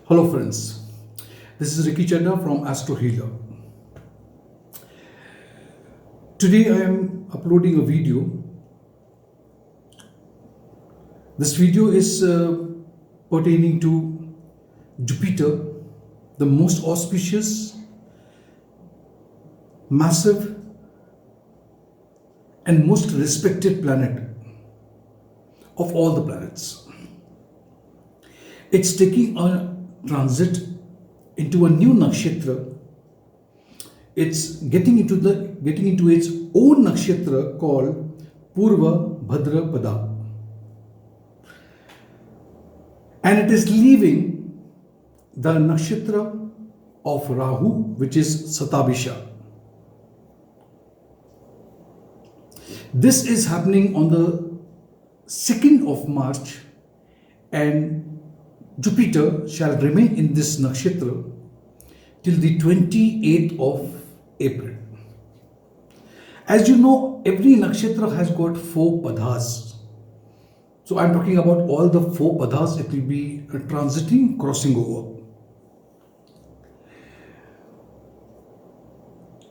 Hello friends, this is Ricky Chadha from Astro Healer. Today I am uploading a video. This video is pertaining to Jupiter, the most auspicious, massive and most respected planet of all the planets. It's taking a transit into a new nakshatra. It's getting into its own nakshatra called Purva Bhadrapada, and it is leaving the nakshatra of Rahu, which is Satabisha. This is happening on the 2nd of March, and Jupiter shall remain in this nakshatra till the 28th of April. As you know, every nakshatra has got 4 padhas. So I'm talking about all the 4 padhas. It will be transiting, crossing over.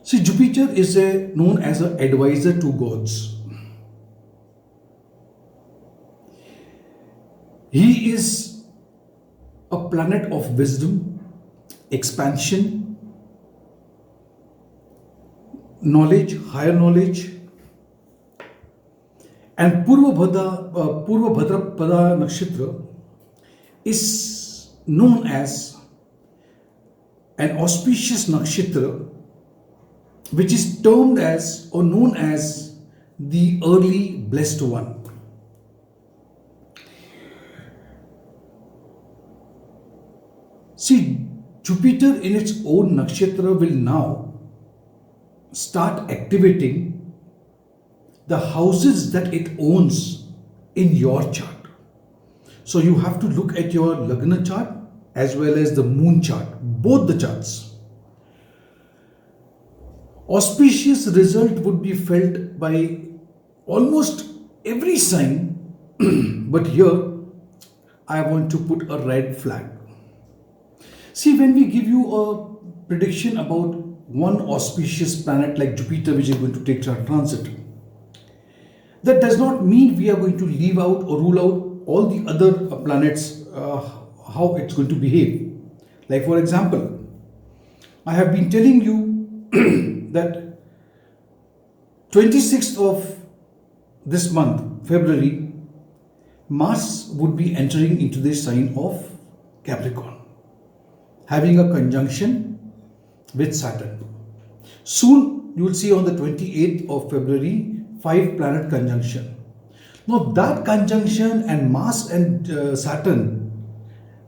See, Jupiter is known as an advisor to gods. He is a planet of wisdom, expansion, knowledge, higher knowledge, and Purva Bhadrapada Nakshatra is known as an auspicious nakshatra, which is termed as or known as the early blessed one. See, Jupiter in its own nakshatra will now start activating the houses that it owns in your chart. So you have to look at your Lagna chart as well as the moon chart, both the charts. Auspicious result would be felt by almost every sign, but here I want to put a red flag. See, when we give you a prediction about one auspicious planet like Jupiter, which is going to take transit, that does not mean we are going to leave out or rule out all the other planets, how it's going to behave. Like for example, I have been telling you that 26th of this month, February, Mars would be entering into the sign of Capricorn, having a conjunction with Saturn. Soon you will see on the 28th of February 5-planet conjunction. Now that conjunction and Mars and Saturn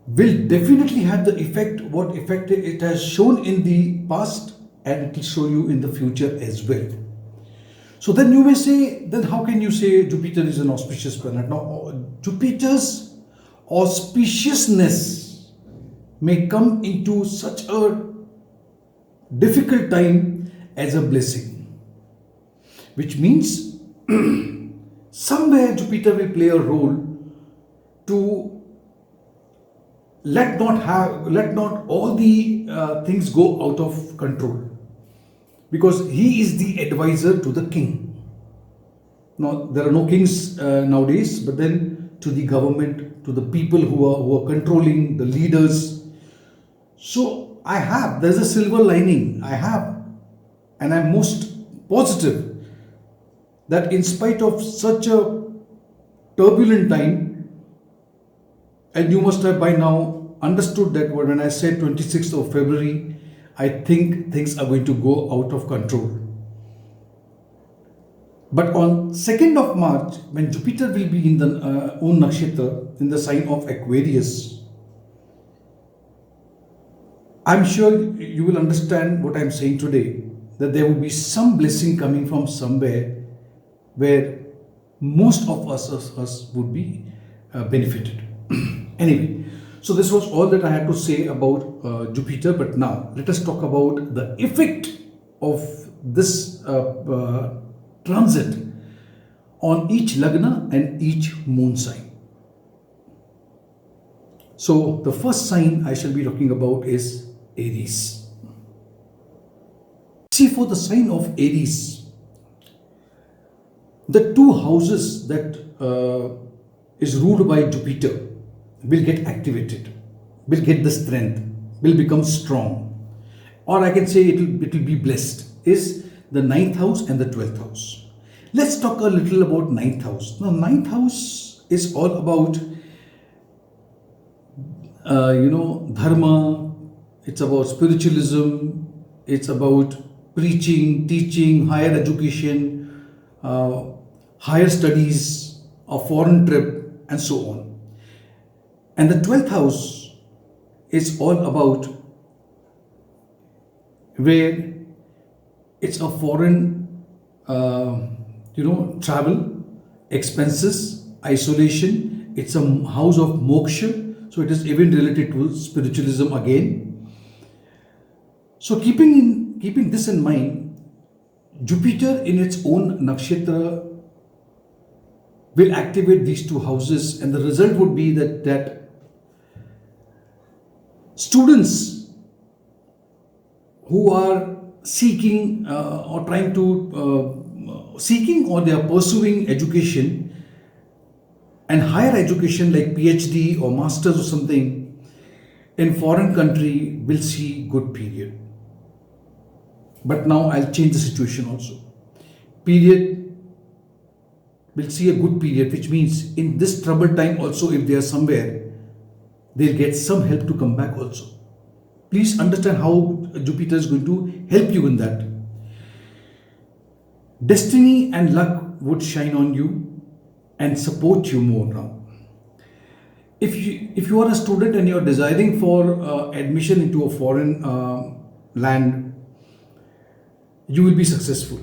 will definitely have the effect, what effect it has shown in the past, and it will show you in the future as well. So then you may say, then how can you say Jupiter is an auspicious planet? Now Jupiter's auspiciousness may come into such a difficult time as a blessing, which means somewhere Jupiter will play a role to let not all the things go out of control, because he is the advisor to the king. Now there are no kings nowadays, but then to the government, to the people who are controlling, the leaders. So there's a silver lining. And I'm most positive that in spite of such a turbulent time, and you must have by now understood that when I said 26th of February, I think things are going to go out of control. But on 2nd of March, when Jupiter will be in the own nakshatra, in the sign of Aquarius, I'm sure you will understand what I'm saying today, that there will be some blessing coming from somewhere where most of us would be benefited. Anyway, so this was all that I had to say about Jupiter. But now let us talk about the effect of this transit on each Lagna and each moon sign. So the first sign I shall be talking about is Aries. See, for the sign of Aries, the two houses that is ruled by Jupiter will get activated, will get the strength, will become strong, or I can say it will be blessed, is the 9th house and the 12th house. Let's talk a little about 9th house. Now 9th house is all about dharma, it's about spiritualism, it's about preaching, teaching, higher education, higher studies, a foreign trip, and so on. And the 12th house is all about where it's a foreign, travel, expenses, isolation. It's a house of moksha. So it is even related to spiritualism again. So keeping this in mind, Jupiter in its own nakshatra will activate these two houses, and the result would be that students who are seeking or trying to seeking or they are pursuing education and higher education like PhD or masters or something in foreign country will see good period. But now I'll change the situation also. Period will see a good period, which means in this troubled time also, if they are somewhere, they'll get some help to come back also. Please understand how Jupiter is going to help you in that. Destiny and luck would shine on you and support you more now. If you are a student and you are desiring for admission into a foreign land, you will be successful.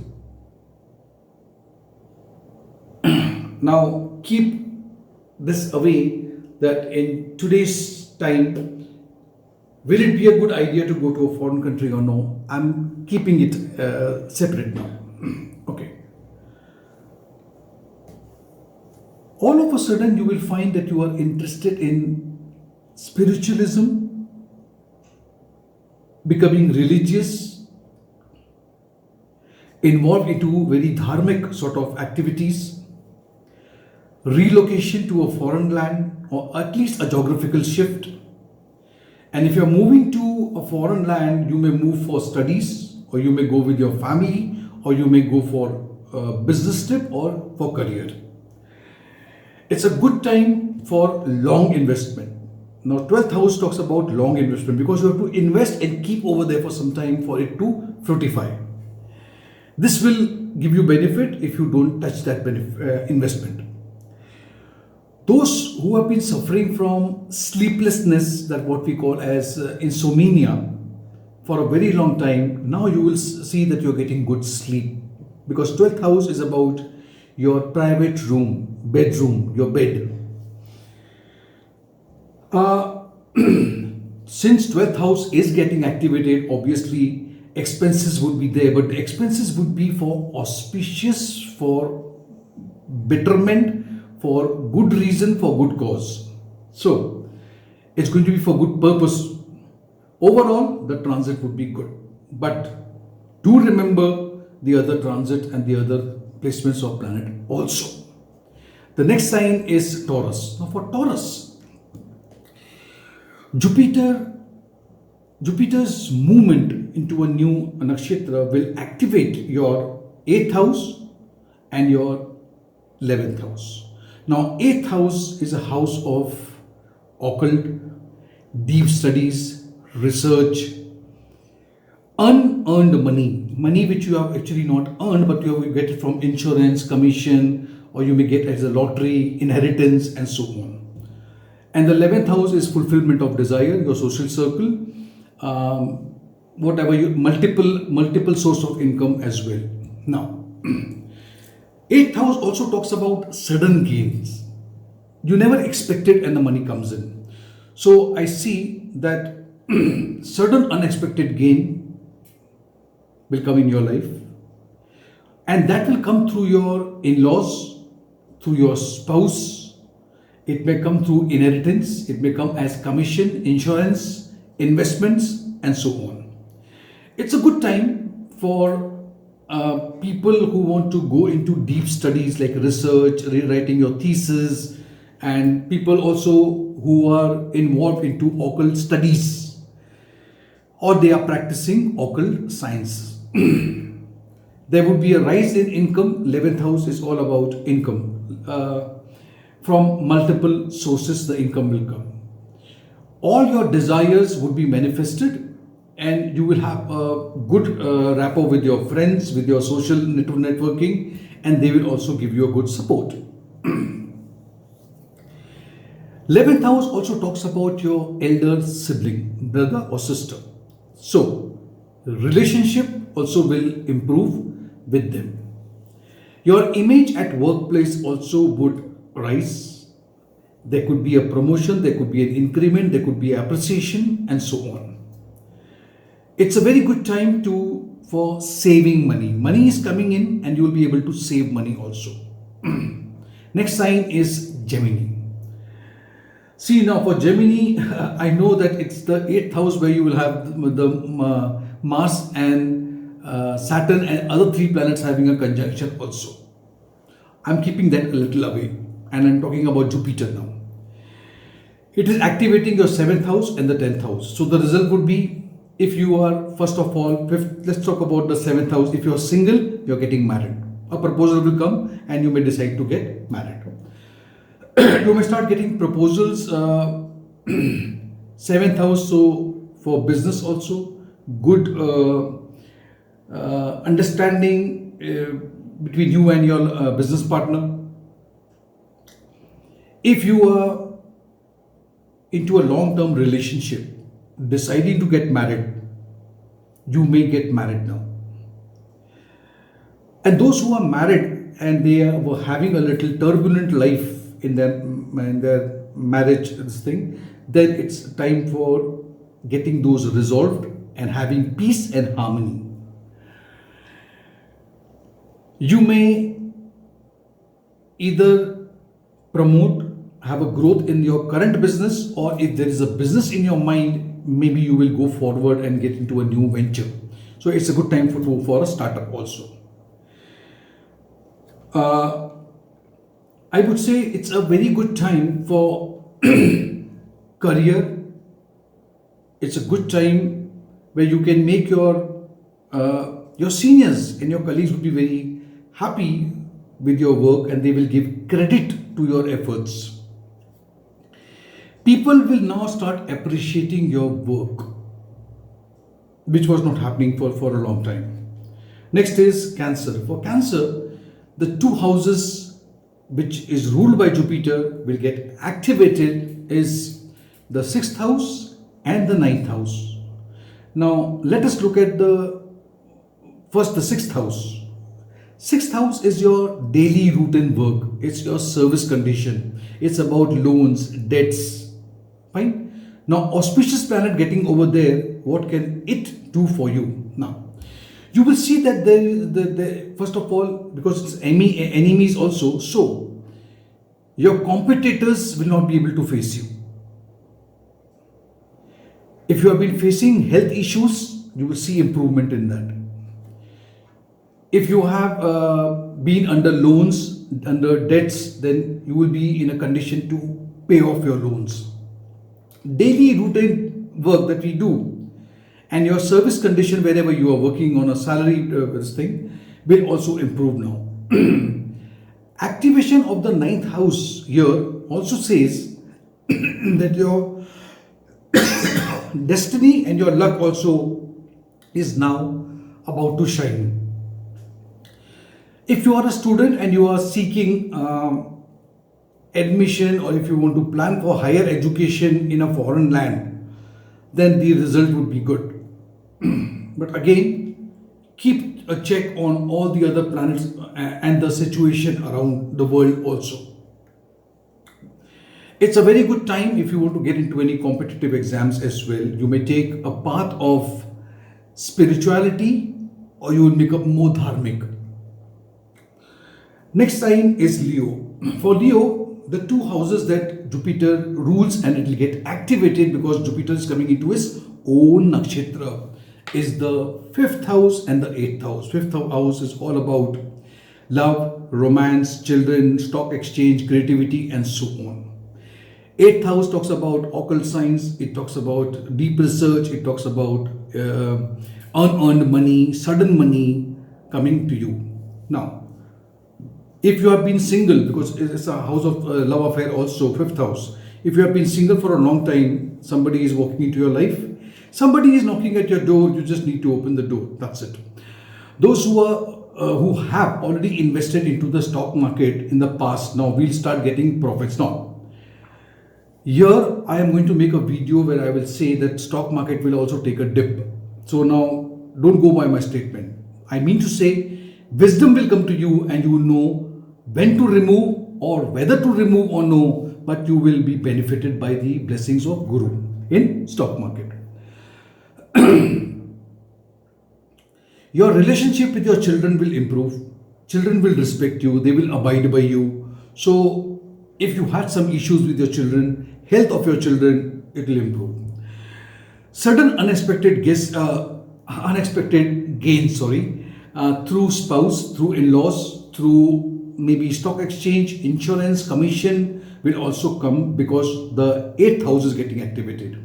Now keep this away that in today's time, will it be a good idea to go to a foreign country or no? I'm keeping it separate now. Okay. All of a sudden you will find that you are interested in spiritualism, becoming religious, involved into very dharmic sort of activities, relocation to a foreign land or at least a geographical shift. And if you're moving to a foreign land, you may move for studies, or you may go with your family, or you may go for a business trip or for career. It's a good time for long investment. Now 12th house talks about long investment because you have to invest and keep over there for some time for it to fructify. This will give you benefit if you don't touch that investment. Those who have been suffering from sleeplessness, that what we call as insomnia, for a very long time, now you will see that you're getting good sleep, because 12th house is about your private room, bedroom, your bed. Since 12th house is getting activated, obviously expenses would be there, but the expenses would be for auspicious, for betterment, for good reason, for good cause. So it's going to be for good purpose. Overall, the transit would be good. But do remember the other transit and the other placements of planet also. The next sign is Taurus. Now for Taurus, Jupiter's movement into a new nakshatra will activate your 8th house and your 11th house. Now 8th house is a house of occult, deep studies, research, unearned money which you have actually not earned, but you have get it from insurance, commission, or you may get as a lottery, inheritance, and so on. And the 11th house is fulfillment of desire, your social circle, whatever you multiple source of income as well. Now 8th house also talks about sudden gains. You never expect it and the money comes in. So I see that sudden unexpected gain will come in your life, and that will come through your in-laws, through your spouse, It may come through inheritance, it may come as commission, insurance, investments, and so on. It's a good time for people who want to go into deep studies like research, rewriting your thesis, and people also who are involved into occult studies or they are practicing occult science. There would be a rise in income. 11th house is all about income. From multiple sources, the income will come. All your desires would be manifested, and you will have a good rapport with your friends, with your social networking, and they will also give you a good support. 11th house also talks about your elder sibling, brother or sister. So, relationship also will improve with them. Your image at workplace also would rise. There could be a promotion, there could be an increment, there could be appreciation, and so on. It's a very good time for saving money. Money is coming in and you will be able to save money also. Next sign is Gemini. See, now for Gemini, I know that it's the 8th house where you will have the Mars and Saturn and other 3 planets having a conjunction also. I'm keeping that a little away and I'm talking about Jupiter now. It is activating your 7th house and the 10th house. So the result would be, if you are, first of all, let's talk about the 7th house. If you're single, you're getting married. A proposal will come and you may decide to get married. You may start getting proposals. 7th house, so for business also, good understanding between you and your business partner. If you are into a long-term relationship, deciding to get married, you may get married now. And those who are married and they were having a little turbulent life in their marriage, then it's time for getting those resolved and having peace and harmony. You may either have a growth in your current business, or if there is a business in your mind, maybe you will go forward and get into a new venture. So it's a good time for a startup also. I would say it's a very good time for career. It's a good time where you can make your seniors and your colleagues will be very happy with your work and they will give credit to your efforts. People will now start appreciating your work, which was not happening for a long time. Next is Cancer. For Cancer, the 2 houses which is ruled by Jupiter will get activated is the 6th house and the 9th house. Now let us look at the 6th house. 6th house is your daily routine work. It's your service condition. It's about loans, debts. Fine. Now auspicious planet getting over there, what can it do for you? Now you will see that first of all, because it's enemies also, so your competitors will not be able to face you. If you have been facing health issues, you will see improvement in that. If you have been under loans, under debts, then you will be in a condition to pay off your loans. Daily routine work that we do and your service condition wherever you are working on a salary thing will also improve now. Activation of the 9th house here also says that your destiny and your luck also is now about to shine. If you are a student and you are seeking admission, or if you want to plan for higher education in a foreign land, then the result would be good. But again, keep a check on all the other planets and the situation around the world also. It's a very good time if you want to get into any competitive exams as well. You may take a path of spirituality or you will become more dharmic. Next sign is Leo. For Leo, the two houses that Jupiter rules, and it will get activated because Jupiter is coming into his own nakshatra, is the 5th house and the 8th house. 5th house is all about love, romance, children, stock exchange, creativity, and so on. 8th house talks about occult science, it talks about deep research, it talks about unearned money, sudden money coming to you. Now, if you have been single, because it's a house of love affair also, 5th house. If you have been single for a long time, somebody is walking into your life, somebody is knocking at your door, you just need to open the door. That's it. Those who have already invested into the stock market in the past, now we'll start getting profits. Now, here I am going to make a video where I will say that stock market will also take a dip. So now, don't go by my statement. I mean to say, wisdom will come to you and you will know when to remove or whether to remove or no, but you will be benefited by the blessings of Guru in stock market. Your relationship with your children will improve. Children will respect you. They will abide by you. So if you had some issues with your children, health of your children, it will improve. Sudden unexpected gains, through spouse, through in-laws, through maybe stock exchange, insurance, commission will also come because the 8th house is getting activated.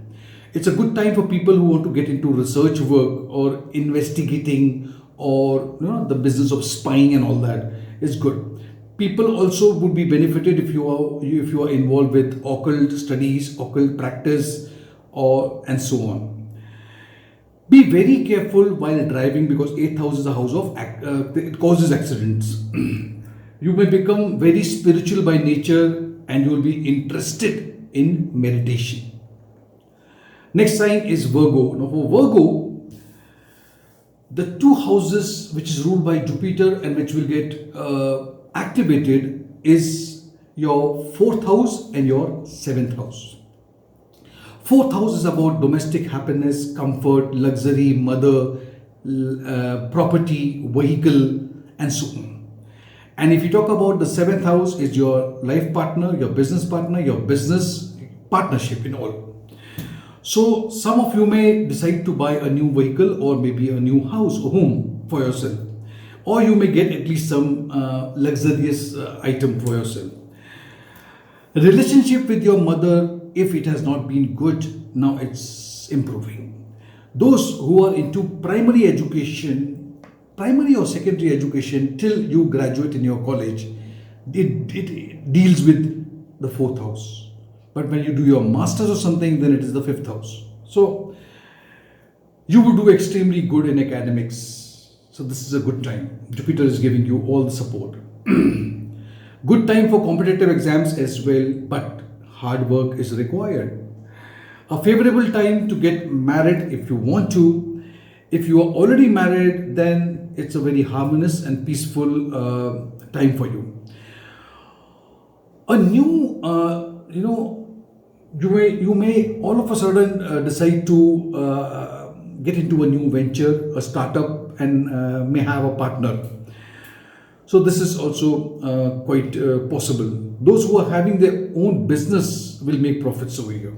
It's a good time for people who want to get into research work or investigating or the business of spying and all that. It's good. People also would be benefited if you are involved with occult studies, occult practice, and so on. Be very careful while driving because 8th house is a house of it causes accidents. You may become very spiritual by nature and you will be interested in meditation. Next sign is Virgo. Now for Virgo, the two houses which is ruled by Jupiter and which will get activated is your 4th house and your 7th house. 4th house is about domestic happiness, comfort, luxury, mother, property, vehicle, and so on. And if you talk about the 7th house, is your life partner, your business partnership in all. So some of you may decide to buy a new vehicle or maybe a new house or home for yourself. Or you may get at least some luxurious item for yourself. Relationship with your mother, if it has not been good, now it's improving. Those who are into primary or secondary education till you graduate in your college, it deals with the 4th house. But when you do your masters or something, then it is the 5th house. So you will do extremely good in academics. So this is a good time. Jupiter is giving you all the support. Good time for competitive exams as well, but hard work is required. A favorable time to get married if you want to. If you are already married, then it's a very harmonious and peaceful time for you. A new, you may all of a sudden decide to get into a new venture, a startup, and may have a partner. So this is also quite possible. Those who are having their own business will make profits over here.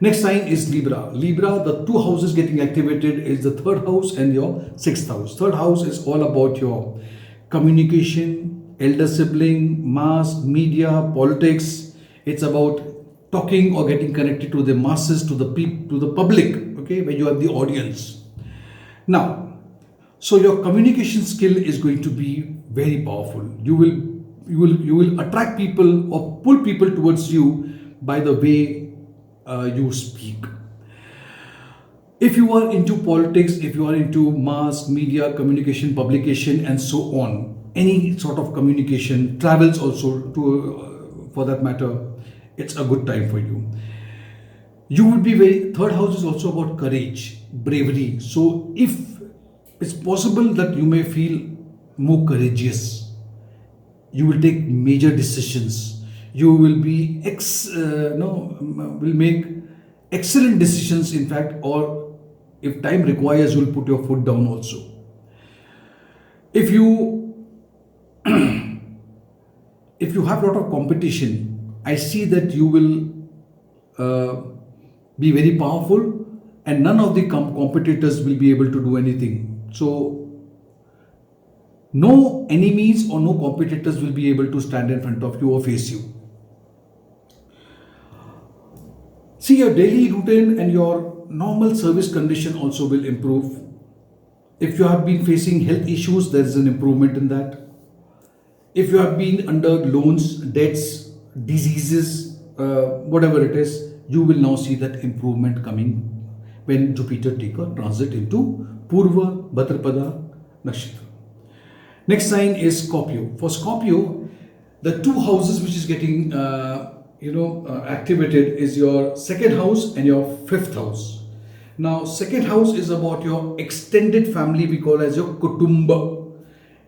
Next sign is Libra. Libra, the two houses getting activated is the 3rd house and your 6th house. 3rd house is all about your communication, elder sibling, mass, media, politics. It's about talking or getting connected to the masses, to the public, okay, where you have the audience. Now, so your communication skill is going to be very powerful. You will attract people or pull people towards you by the way you speak. If you are into politics, if you are into mass, media, communication, publication, and so on, any sort of communication, travels also for that matter, it's a good time for you. You would be 3rd house is also about courage, bravery. So if it's possible that you may feel more courageous, you will take major decisions. You will be will make excellent decisions, in fact, or if time requires, you will put your foot down if if you have a lot of competition, I see that you will be very powerful, and none of the competitors will be able to do anything. So no enemies or no competitors will be able to stand in front of you or face you. See, your daily routine and your normal service condition also will improve. If you have been facing health issues, there is an improvement in that. If you have been under loans, debts, diseases, whatever it is, you will now see that improvement coming when Jupiter take a transit into Purva, Bhadrapada Nakshatra. Next sign is Scorpio. For Scorpio, the two houses which is getting activated is your second house and your fifth house. Now, second house is about your extended family, we call as your kutumba.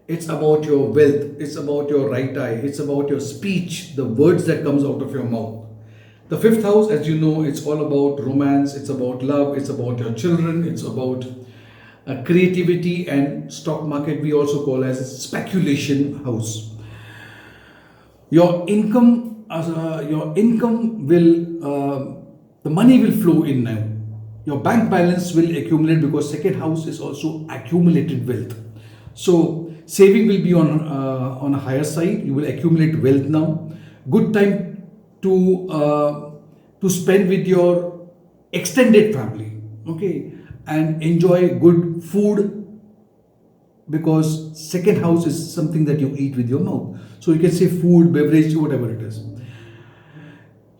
It's about your wealth, it's about your right eye, it's about your speech, the words that comes out of your mouth. The fifth house, as you know, it's all about romance, it's about love, it's about your children, it's about creativity, and stock market we also call as speculation house. Your income will, the money will flow in now. Your bank balance will accumulate because second house is also accumulated wealth. So saving will be on a higher side. You will accumulate wealth now. Good time to spend with your extended family, okay, and enjoy good food, because second house is something that you eat with your mouth. So you can say food, beverage, whatever it is.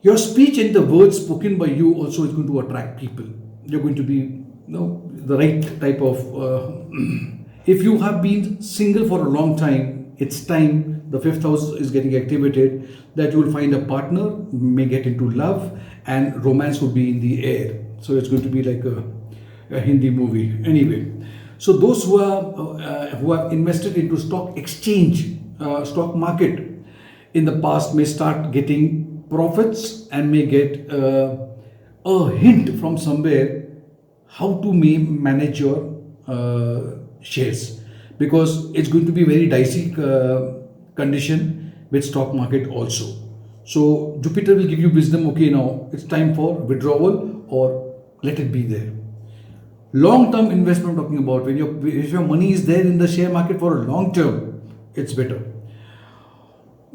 Your speech and the words spoken by you also is going to attract people. You're going to be the right type of if you have been single for a long time, it's time, the fifth house is getting activated, that you will find a partner, may get into love, and romance will be in the air. So it's going to be like a Hindi movie. Anyway, so those who have invested into stock exchange, stock market in the past may start getting profits and may get a hint from somewhere how to manage your shares, because it's going to be very dicey condition with stock market also. So Jupiter will give you wisdom. Okay, now it's time for withdrawal or let it be there. Long-term investment, talking about when if your money is there in the share market for a long term, it's better.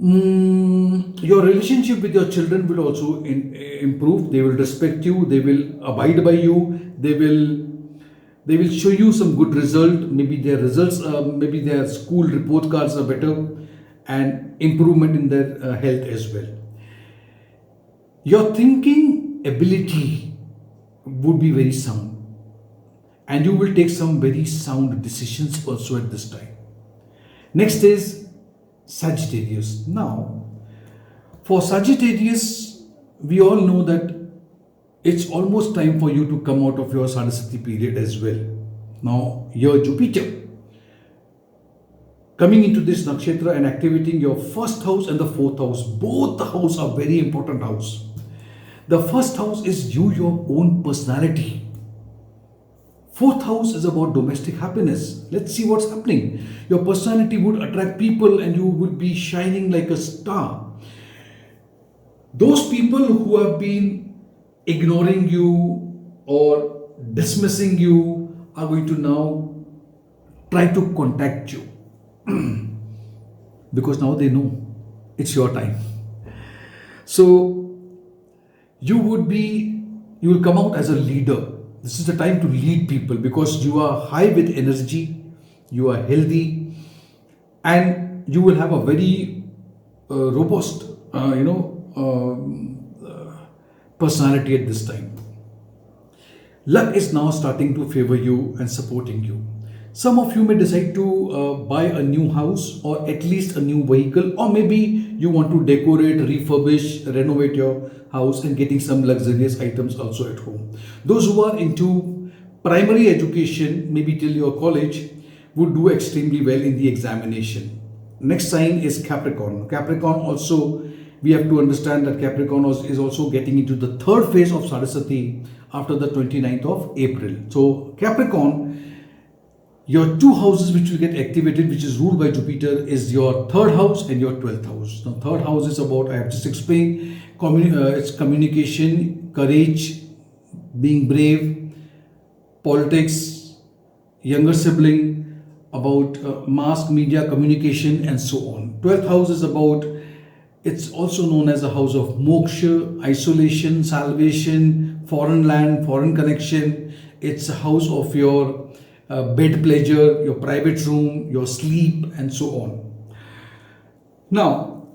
Your relationship with your children will also improve. They will respect you, they will abide by you, they will show you some good result. Maybe their results, maybe their school report cards are better, and improvement in their health as well. Your thinking ability would be very sound, and you will take some very sound decisions also at this time. Next is Sagittarius. Now, for Sagittarius, we all know that it's almost time for you to come out of your Sadhasati period as well. Now, your Jupiter coming into this nakshatra and activating your first house and the fourth house. Both the houses are very important house. The first house is you, your own personality. Fourth house is about domestic happiness. Let's see what's happening. Your personality would attract people and you would be shining like a star. Those people who have been ignoring you or dismissing you are going to now try to contact you because now they know it's your time. So you will come out as a leader. This is the time to lead people because you are high with energy, you are healthy, and you will have a very robust, personality at this time. Luck is now starting to favor you and supporting you. Some of you may decide to buy a new house or at least a new vehicle, or maybe you want to decorate, refurbish, renovate your house and getting some luxurious items also at home. Those who are into primary education, maybe till your college, would do extremely well in the examination. Next sign is Capricorn. Capricorn also, we have to understand that Capricorn is also getting into the third phase of Saraswati after the 29th of April. So Capricorn, Your two houses which will get activated, which is ruled by Jupiter, is your third house and your 12th house. Now, third house is about, I have just explained, it's communication, courage, being brave, politics, younger sibling, about mass media, communication, and so on. 12th house is about, it's also known as a house of moksha, isolation, salvation, foreign land, foreign connection. It's a house of your bed pleasure, your private room, your sleep, and so on. Now,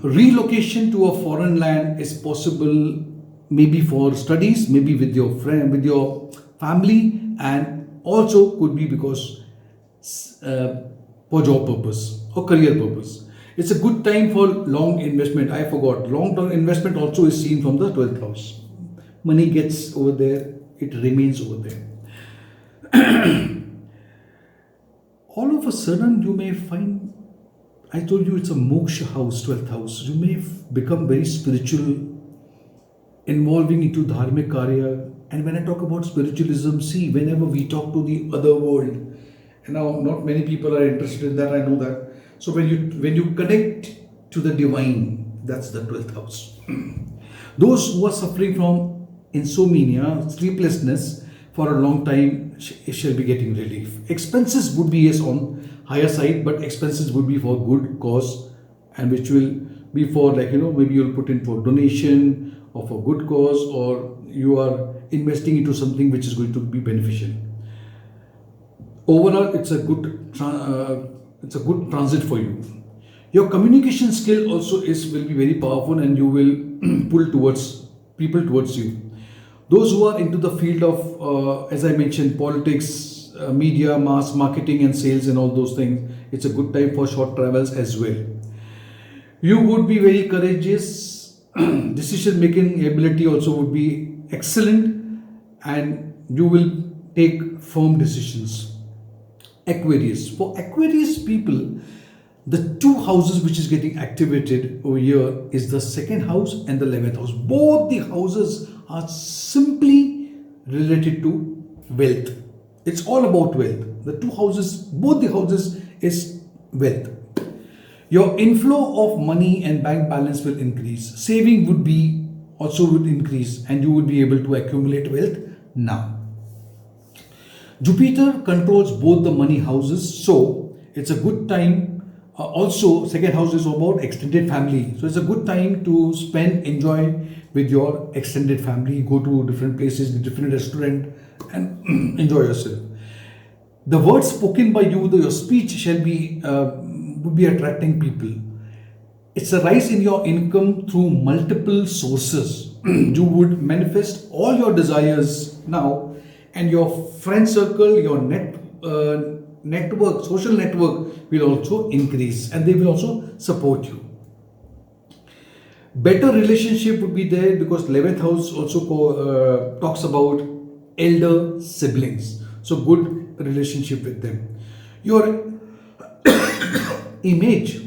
relocation to a foreign land is possible, maybe for studies, maybe with your friend, with your family, and also could be because for job purpose or career purpose. It's a good time for long investment. I forgot, long-term investment also is seen from the 12th house. Money gets over there, it remains over there. All of a sudden you may find, I told you it's a moksha house, 12th house. You may become very spiritual, involving into dharmic karya. And when I talk about spiritualism, see, whenever we talk to the other world, and now not many people are interested in that, I know that. So when you connect to the divine, that's the 12th house. Those who are suffering from insomnia, sleeplessness for a long time, shall be getting relief. Expenses would be, yes, on higher side, but expenses would be for good cause, and which will be for, like, maybe you'll put in for donation or for good cause, or you are investing into something which is going to be beneficial. Overall, it's a good transit for you. Your communication skill also will be very powerful, and you will pull towards people towards you. Those who are into the field of, as I mentioned, politics, media, mass marketing and sales and all those things, it's a good time for short travels as well. You would be very courageous. Decision making ability also would be excellent, and you will take firm decisions. Aquarius. For Aquarius people, the two houses which is getting activated over here is the second house and the 11th house. Both the houses are simply related to wealth. It's all about wealth. The two houses, both the houses is wealth. Your inflow of money and bank balance will increase. Saving would increase, and you will be able to accumulate wealth now. Jupiter controls both the money houses, so it's a good time. Also, second house is about extended family, so it's a good time to enjoy with your extended family. Go to different places, different restaurant, and enjoy yourself. The words spoken by you, your speech shall be would be attracting people. It's a rise in your income through multiple sources. You would manifest all your desires now, and your friend circle, your network, social network will also increase, and they will also support you. Better relationship would be there, because 11th house also talks about elder siblings, so good relationship with them. Your image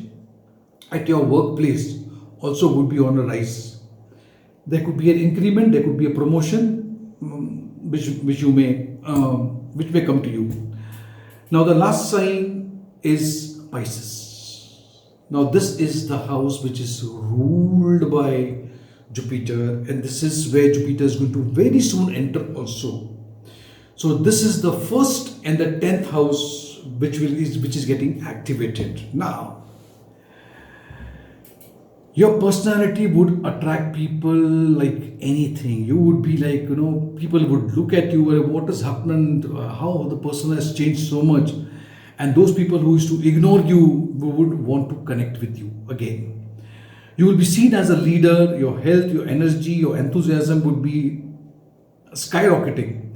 at your workplace also would be on a rise. There could be an increment, there could be a promotion, which may come to you. Now the last sign is Pisces. Now this is the house which is ruled by Jupiter, and this is where Jupiter is going to very soon enter also. So this is the first and the 10th house which is getting activated now. Your personality would attract people like anything. You would be like, people would look at you, what has happened, how the person has changed so much. And those people who used to ignore you would want to connect with you again. You will be seen as a leader. Your health, your energy, your enthusiasm would be skyrocketing.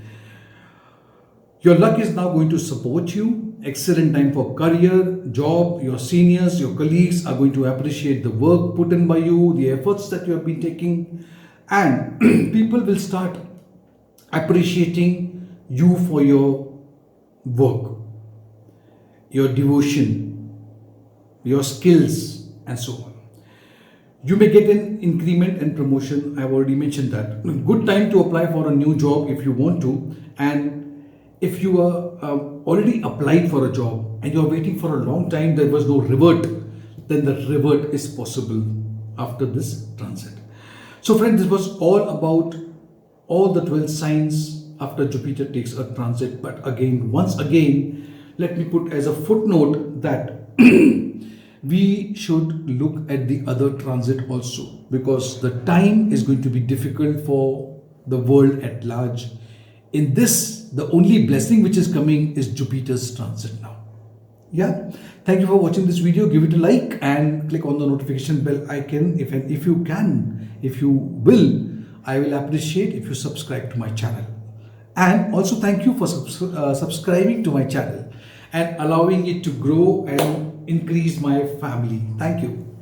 Your luck is now going to support you. Excellent time for career, job. Your seniors, your colleagues are going to appreciate the work put in by you, the efforts that you have been taking, and people will start appreciating you for your work, your devotion, your skills, and so on. You may get an increment and promotion. I've already mentioned that. Good time to apply for a new job if you want to, and if you are already applied for a job and you're waiting for a long time, there was no revert, then the revert is possible after this transit. So friends, this was all about all the 12 signs after Jupiter takes a transit. But again, once again, let me put as a footnote that we should look at the other transit also, because the time is going to be difficult for the world at large. In this, the only blessing which is coming is Jupiter's transit now. Yeah, thank you for watching this video. Give it a like and click on the notification bell icon if you can. If you will, I will appreciate if you subscribe to my channel. And also thank you for subscribing to my channel and allowing it to grow and increase my family. Thank you.